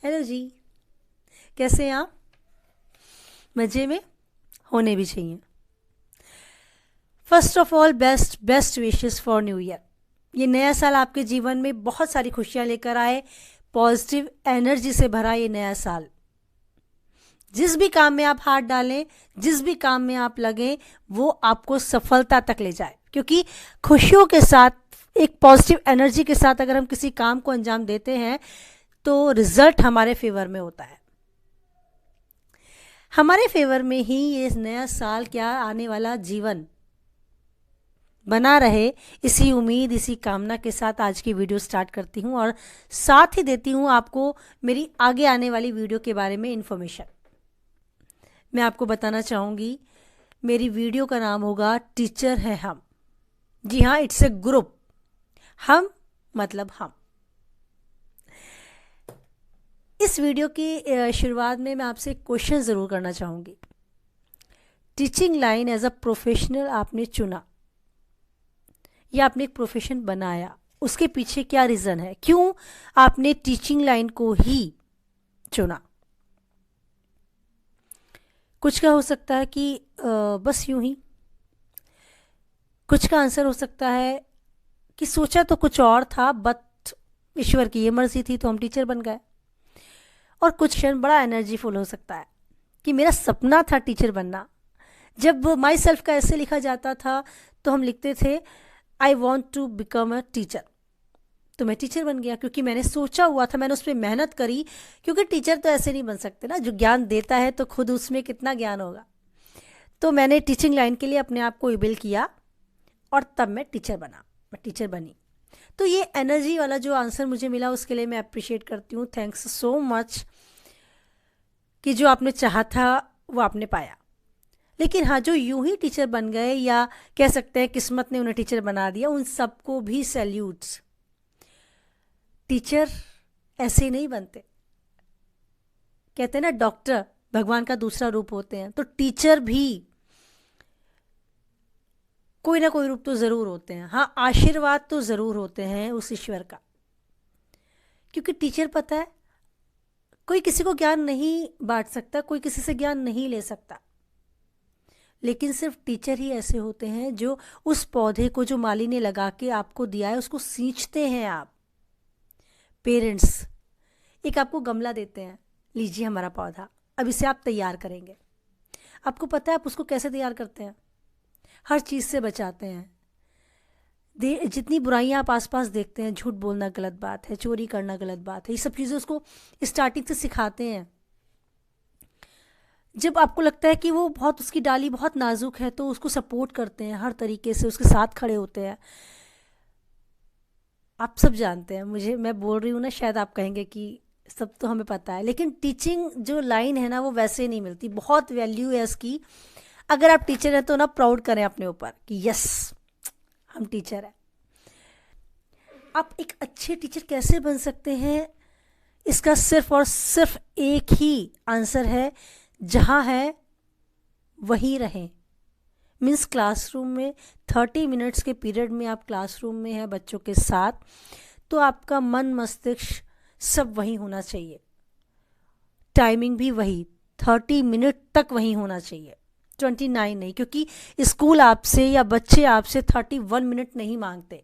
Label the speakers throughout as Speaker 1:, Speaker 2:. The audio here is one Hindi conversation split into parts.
Speaker 1: हेलो जी। कैसे हैं आप? मज़े में होने भी चाहिए। First of all best best wishes for new year. ये नया साल आपके जीवन में बहुत सारी खुशियां लेकर आए, पॉजिटिव एनर्जी से भरा ये नया साल। जिस भी काम में आप हाथ डालें, जिस भी काम में आप लगें, वो आपको सफलता तक ले जाए, क्योंकि खुशियों के साथ एक पॉजिटिव एनर्जी के साथ अगर हम किसी काम को अंजाम देते हैं तो रिजल्ट हमारे फेवर में होता है। हमारे फेवर में ही ये नया साल क्या आने वाला जीवन बना रहे, इसी उम्मीद इसी कामना के साथ आज की वीडियो स्टार्ट करती हूँ और साथ ही देती हूँ आपको मेरी आगे आने वाली वीडियो के बारे में इन्फॉर्मेशन। मैं आपको बताना चाहूँगी मेरी वीडियो का नाम होगा टीचर है हम। जी हाँ, इट्स ए ग्रुप। हम मतलब हम। इस वीडियो की शुरुआत में मैं आपसे एक क्वेश्चन ज़रूर करना चाहूँगी। Teaching line as a professional आपने चुना या आपने एक प्रोफेशन बनाया, उसके पीछे क्या रीज़न है? क्यों आपने टीचिंग लाइन को ही चुना? कुछ का हो सकता है कि बस यूं ही। कुछ का आंसर हो सकता है कि सोचा तो कुछ और था, बट ईश्वर की ये मर्जी थी तो हम टीचर बन गए। और कुछ क्षण बड़ा एनर्जीफुल हो सकता है कि मेरा सपना था टीचर बनना। जब माई सेल्फ का ऐसे लिखा जाता था तो हम लिखते थे I want to become a teacher. तो मैं टीचर बन गया क्योंकि मैंने सोचा हुआ था, मैंने उस पर मेहनत करी। क्योंकि टीचर तो ऐसे नहीं बन सकते ना, जो ज्ञान देता है तो खुद उसमें कितना ज्ञान होगा। तो मैंने टीचिंग लाइन के लिए अपने आप को इबिल किया और तब मैं टीचर बना, मैं टीचर बनी। तो ये एनर्जी वाला जो आंसर मुझे मिला उसके लिए मैं अप्रिशिएट करती हूँ। थैंक्स सो मच कि जो आपने चाहा था वो आपने पाया। लेकिन हाँ, जो यूं ही टीचर बन गए या कह सकते हैं किस्मत ने उन्हें टीचर बना दिया, उन सबको भी सैल्यूट्स। टीचर ऐसे नहीं बनते। कहते हैं ना, डॉक्टर भगवान का दूसरा रूप होते हैं, तो टीचर भी कोई ना कोई रूप तो ज़रूर होते हैं। हाँ, आशीर्वाद तो ज़रूर होते हैं उस ईश्वर का। क्योंकि टीचर पता है, कोई किसी को ज्ञान नहीं बांट सकता, कोई किसी से ज्ञान नहीं ले सकता। लेकिन सिर्फ टीचर ही ऐसे होते हैं जो उस पौधे को जो माली ने लगा के आपको दिया है उसको सींचते हैं। आप पेरेंट्स एक आपको गमला देते हैं, लीजिए हमारा पौधा, अब इसे आप तैयार करेंगे। आपको पता है आप उसको कैसे तैयार करते हैं? हर चीज़ से बचाते हैं। जितनी बुराइयां आप आसपास देखते हैं, झूठ बोलना गलत बात है, चोरी करना गलत बात है, ये सब चीज़ें उसको स्टार्टिंग से सिखाते हैं। जब आपको लगता है कि वो बहुत, उसकी डाली बहुत नाजुक है, तो उसको सपोर्ट करते हैं, हर तरीके से उसके साथ खड़े होते हैं। आप सब जानते हैं, मुझे मैं बोल रही हूँ ना, शायद आप कहेंगे कि सब तो हमें पता है, लेकिन टीचिंग जो लाइन है ना वो वैसे नहीं मिलती। बहुत वैल्यू है इसकी। अगर आप टीचर हैं तो ना प्राउड करें अपने ऊपर कि यस, हम टीचर हैं। आप एक अच्छे टीचर कैसे बन सकते हैं, इसका सिर्फ और सिर्फ एक ही आंसर है, जहाँ है वहीं रहें। मीन्स क्लासरूम में 30 मिनट्स के पीरियड में आप क्लासरूम में हैं बच्चों के साथ, तो आपका मन मस्तिष्क सब वहीं होना चाहिए। टाइमिंग भी वही 30 मिनट तक वहीं होना चाहिए, 29 नहीं। क्योंकि स्कूल आपसे या बच्चे आपसे 31 मिनट नहीं मांगते।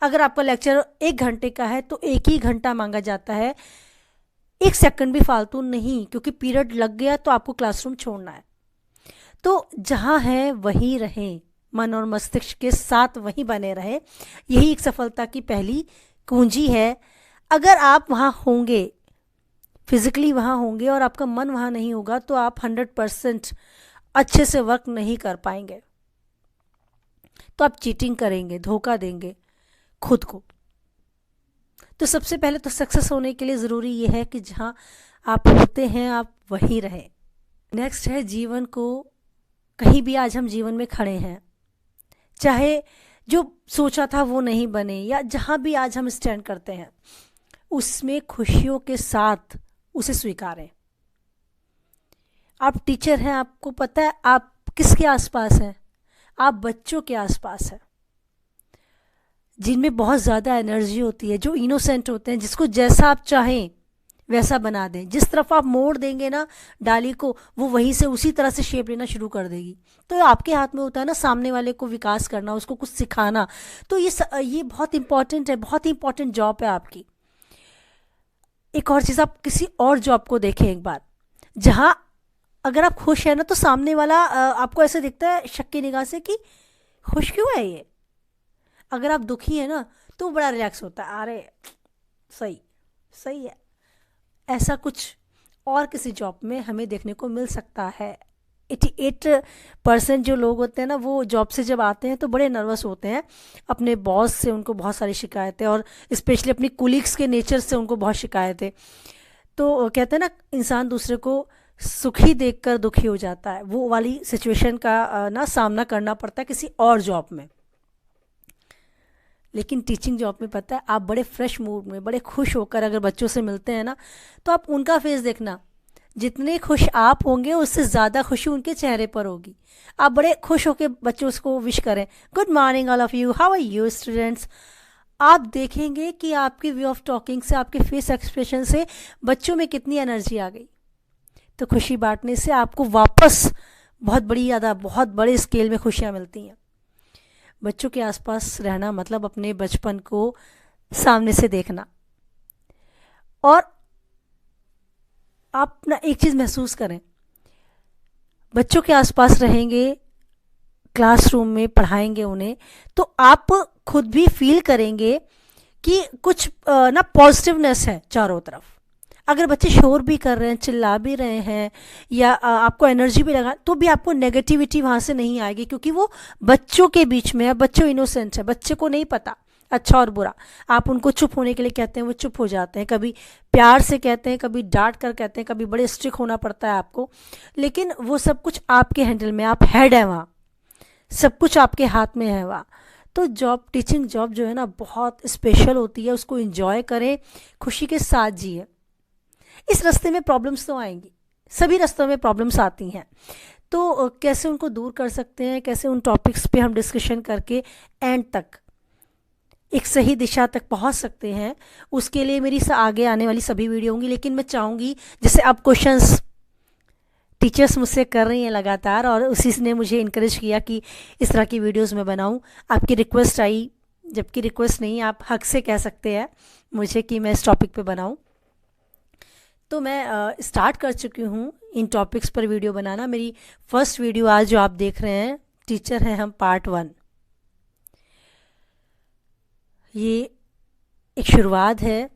Speaker 1: अगर आपका लेक्चर 1 घंटे का है तो 1 ही घंटा मांगा जाता है, 1 सेकंड भी फालतू नहीं। क्योंकि पीरियड लग गया तो आपको क्लासरूम छोड़ना है। तो जहाँ है वहीं रहें, मन और मस्तिष्क के साथ वहीं बने रहें। यही एक सफलता की पहली कुंजी है। अगर आप वहाँ होंगे, फिजिकली वहाँ होंगे और आपका मन वहाँ नहीं होगा, तो आप 100% अच्छे से वर्क नहीं कर पाएंगे। तो आप चीटिंग करेंगे, धोखा देंगे खुद को। तो सबसे पहले तो सक्सेस होने के लिए ज़रूरी ये है कि जहाँ आप होते हैं आप वहीं रहें। नेक्स्ट है, जीवन को कहीं भी आज हम जीवन में खड़े हैं, चाहे जो सोचा था वो नहीं बने, या जहाँ भी आज हम स्टैंड करते हैं उसमें खुशियों के साथ उसे स्वीकारें। आप टीचर हैं, आपको पता है आप किसके आसपास हैं? आप बच्चों के आसपास हैं, जिनमें बहुत ज़्यादा एनर्जी होती है, जो इनोसेंट होते हैं, जिसको जैसा आप चाहें वैसा बना दें। जिस तरफ आप मोड़ देंगे ना डाली को, वो वहीं से उसी तरह से शेप लेना शुरू कर देगी। तो आपके हाथ में होता है ना सामने वाले को विकास करना, उसको कुछ सिखाना। तो ये बहुत इंपॉर्टेंट है, बहुत ही इंपॉर्टेंट जॉब है आपकी। एक और चीज़, आप किसी और जॉब को देखें एक बार, जहाँ अगर आप खुश हैं ना तो सामने वाला आपको ऐसे दिखता है शक की निगाह से कि खुश क्यों है ये। अगर आप दुखी हैं ना तो वो बड़ा रिलैक्स होता है, अरे सही सही है। ऐसा कुछ और किसी जॉब में हमें देखने को मिल सकता है। 88% जो लोग होते हैं ना वो जॉब से जब आते हैं तो बड़े नर्वस होते हैं। अपने बॉस से उनको बहुत सारी शिकायतें, और स्पेशली अपनी कुलीग्स के नेचर से उनको बहुत शिकायतें। तो कहते हैं ना इंसान दूसरे को सुखी देखकर दुखी हो जाता है, वो वाली सिचुएशन का ना सामना करना पड़ता है किसी और जॉब में। लेकिन टीचिंग जॉब में पता है आप बड़े फ्रेश मूड में, बड़े खुश होकर अगर बच्चों से मिलते हैं ना, तो आप उनका फेस देखना, जितने खुश आप होंगे उससे ज़्यादा खुशी उनके चेहरे पर होगी। आप बड़े खुश होकर बच्चों को विश करें, good morning all of you, how are you students. आप देखेंगे कि आपके वे ऑफ टॉकिंग से, आपके फेस एक्सप्रेशन से बच्चों में कितनी एनर्जी आ गई। तो खुशी बांटने से आपको वापस बहुत बड़े स्केल में खुशियाँ मिलती हैं। बच्चों के आसपास रहना मतलब अपने बचपन को सामने से देखना। और आप ना एक चीज़ महसूस करें, बच्चों के आसपास रहेंगे, क्लासरूम में पढ़ाएंगे उन्हें, तो आप खुद भी फील करेंगे कि कुछ ना पॉजिटिवनेस है चारों तरफ। अगर बच्चे शोर भी कर रहे हैं, चिल्ला भी रहे हैं, या आपको एनर्जी भी लगा, तो भी आपको नेगेटिविटी वहाँ से नहीं आएगी, क्योंकि वो बच्चों के बीच में है। बच्चों इनोसेंट है, बच्चे को नहीं पता अच्छा और बुरा। आप उनको चुप होने के लिए कहते हैं, वो चुप हो जाते हैं। कभी प्यार से कहते हैं, कभी डांट कर कहते हैं, कभी बड़े स्ट्रिक्ट होना पड़ता है आपको, लेकिन वो सब कुछ आपके हैंडल में, आप हेड हैं वहाँ, सब कुछ आपके हाथ में है वहाँ। तो टीचिंग जॉब जो है ना बहुत स्पेशल होती है, उसको एंजॉय करें, खुशी के साथ जिए। इस रास्ते में प्रॉब्लम्स तो आएंगी, सभी रास्तों में प्रॉब्लम्स आती हैं, तो कैसे उनको दूर कर सकते हैं, कैसे उन टॉपिक्स पे हम डिस्कशन करके एंड तक एक सही दिशा तक पहुंच सकते हैं, उसके लिए मेरी आगे आने वाली सभी वीडियो होंगी। लेकिन मैं चाहूँगी, जैसे अब क्वेश्चंस टीचर्स मुझसे कर रही हैं लगातार, और उसी ने मुझे इनकरेज किया कि इस तरह की वीडियोस मैं बनाऊं। आपकी रिक्वेस्ट आई, जबकि रिक्वेस्ट नहीं, आप हक से कह सकते हैं मुझे कि मैं इस टॉपिक पे बनाऊं। तो मैं स्टार्ट कर चुकी हूँ इन टॉपिक्स पर वीडियो बनाना। मेरी फर्स्ट वीडियो आज जो आप देख रहे हैं, टीचर हैं हम पार्ट 1। ये एक शुरुआत है,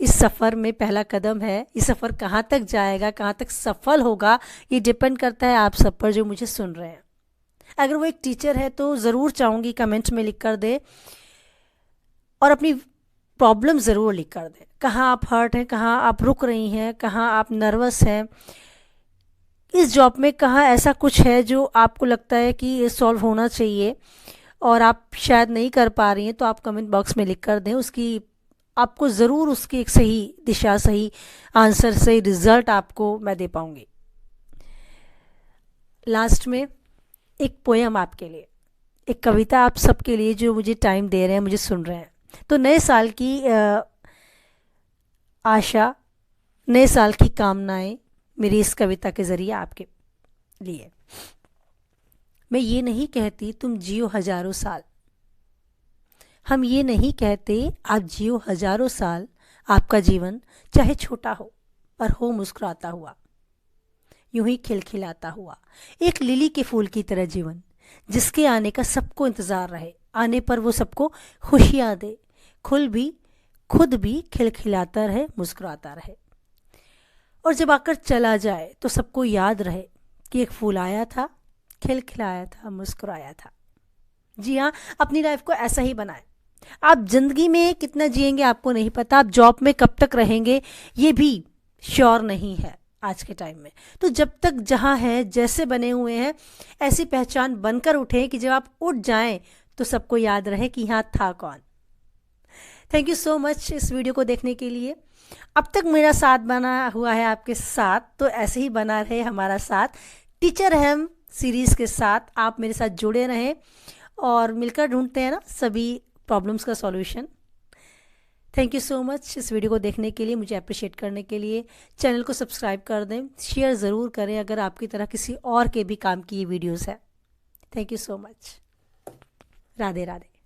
Speaker 1: इस सफ़र में पहला कदम है। ये सफ़र कहाँ तक जाएगा, कहाँ तक सफल होगा, ये डिपेंड करता है आप सब पर जो मुझे सुन रहे हैं। अगर वो एक टीचर है तो ज़रूर चाहूँगी कमेंट में लिख कर दे, और अपनी प्रॉब्लम ज़रूर लिख कर दें। कहाँ आप हर्ट हैं, कहाँ आप रुक रही हैं, कहाँ आप नर्वस हैं, इस जॉब में कहाँ ऐसा कुछ है जो आपको लगता है कि ये सॉल्व होना चाहिए और आप शायद नहीं कर पा रही हैं, तो आप कमेंट बॉक्स में लिख कर दें। उसकी आपको ज़रूर उसकी एक सही दिशा, सही आंसर, सही रिज़ल्ट आपको मैं दे पाऊँगी। लास्ट में एक पोएम आपके लिए, एक कविता आप सबके लिए जो मुझे टाइम दे रहे हैं, मुझे सुन रहे हैं। तो नए साल की आशा, नए साल की कामनाएं मेरी इस कविता के ज़रिए आपके लिए। मैं ये नहीं कहती तुम जियो हजारों साल, हम ये नहीं कहते आप जियो हजारों साल। आपका जीवन चाहे छोटा हो पर हो मुस्कुराता हुआ, यूं ही खिलखिलाता हुआ, एक लिली के फूल की तरह जीवन, जिसके आने का सबको इंतज़ार रहे, आने पर वो सबको खुशियाँ दे, खुद भी खिलखिलाता रहे, मुस्कुराता रहे। और जब आकर चला जाए तो सबको याद रहे कि एक फूल आया था, खिलखिलाया था, मुस्कुराया था। जी हाँ, अपनी लाइफ को ऐसा ही बनाएं। आप ज़िंदगी में कितना जिएंगे आपको नहीं पता, आप जॉब में कब तक रहेंगे ये भी श्योर नहीं है आज के टाइम में। तो जब तक जहाँ है, जैसे बने हुए हैं, ऐसी पहचान बनकर उठें कि जब आप उठ जाएं तो सबको याद रहे कि यहाँ था कौन। थैंक यू सो मच इस वीडियो को देखने के लिए। अब तक मेरा साथ बना हुआ है आपके साथ, तो ऐसे ही बना रहे हमारा साथ टीचर हम सीरीज़ के साथ। आप मेरे साथ जुड़े रहें और मिलकर ढूंढते हैं ना सभी प्रॉब्लम्स का solution. Thank you so much इस वीडियो को देखने के लिए, मुझे अप्रिशिएट करने के लिए। चैनल को सब्सक्राइब कर दें, शेयर ज़रूर करें अगर आपकी तरह किसी और के भी काम की ये वीडियोस है। Thank you so much. Radhe Radhe.